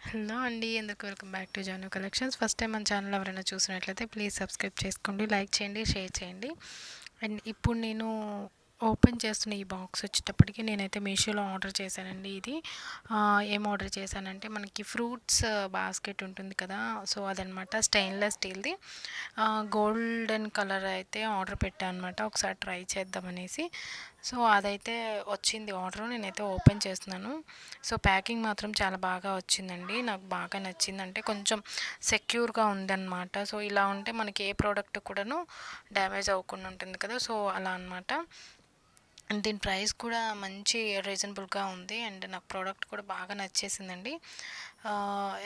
Hello అండి. అందరికి welcome back to Janu collections. First time మన ఛానల్ ఎవరైనా చూసినట్లయితే ప్లీజ్ సబ్స్క్రైబ్ చేసుకోండి, లైక్ చేయండి, షేర్ చేయండి. అండ్ ఇప్పుడు నేను ఓపెన్ చేస్తున్న ఈ బాక్స్ వచ్చేటప్పటికి నేనైతే మీషోలో ఆర్డర్ చేశానండి. ఇది ఏం ఆర్డర్ చేశానంటే మనకి ఫ్రూట్స్ బాస్కెట్ ఉంటుంది కదా, సో అదనమాట. స్టెయిన్లెస్ స్టీల్ది గోల్డెన్ కలర్ అయితే ఆర్డర్ పెట్టాను అనమాట, ఒకసారి ట్రై చేద్దామనేసి. సో అదైతే వచ్చింది ఆర్డర్, నేనైతే ఓపెన్ చేస్తున్నాను. సో ప్యాకింగ్ మాత్రం చాలా బాగా వచ్చిందండి, నాకు బాగా నచ్చింది. అంటే కొంచెం సెక్యూర్గా ఉందన్నమాట. సో ఇలా ఉంటే మనకి ఏ ప్రోడక్ట్ కూడాను డ్యామేజ్ అవ్వకుండా ఉంటుంది కదా, సో అలా అనమాట. అండ్ దీని ప్రైస్ కూడా మంచి రీజనబుల్గా ఉంది. అండ్ నాకు ప్రోడక్ట్ కూడా బాగా నచ్చేసిందండి.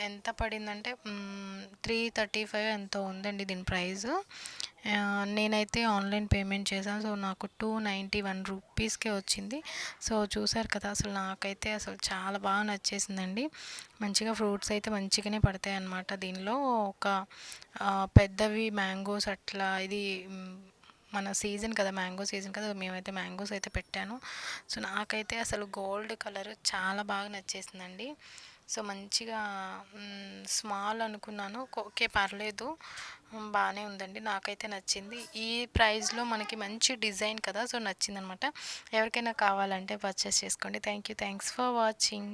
ఎంత పడిందంటే 335 ఎంతో ఉందండి దీని ప్రైస్. నేనైతే ఆన్లైన్ పేమెంట్ చేశాను. సో నాకు 291 రూపీస్కే వచ్చింది. సో చూసారు కదా, అసలు నాకైతే అసలు చాలా బాగా నచ్చేసిందండి. మంచిగా ఫ్రూట్స్ అయితే మంచిగానే పడతాయి అన్నమాట దీనిలో. ఒక పెద్దవి మ్యాంగోస్ అట్లా, ఇది మన సీజన్ కదా, మ్యాంగో సీజన్ కదా, మేమైతే మ్యాంగోస్ అయితే పెట్టాను. సో నాకైతే అసలు గోల్డ్ కలర్ చాలా బాగా నచ్చేసిందండి. సో మంచిగా స్మాల్ అనుకున్నాను, ఓకే పర్లేదు, బాగానే ఉందండి, నాకైతే నచ్చింది. ఈ ప్రైస్లో మనకి మంచి డిజైన్ కదా, సో నచ్చిందనమాట. ఎవరికైనా కావాలంటే పర్చేస్ చేసుకోండి. Thanks for watching.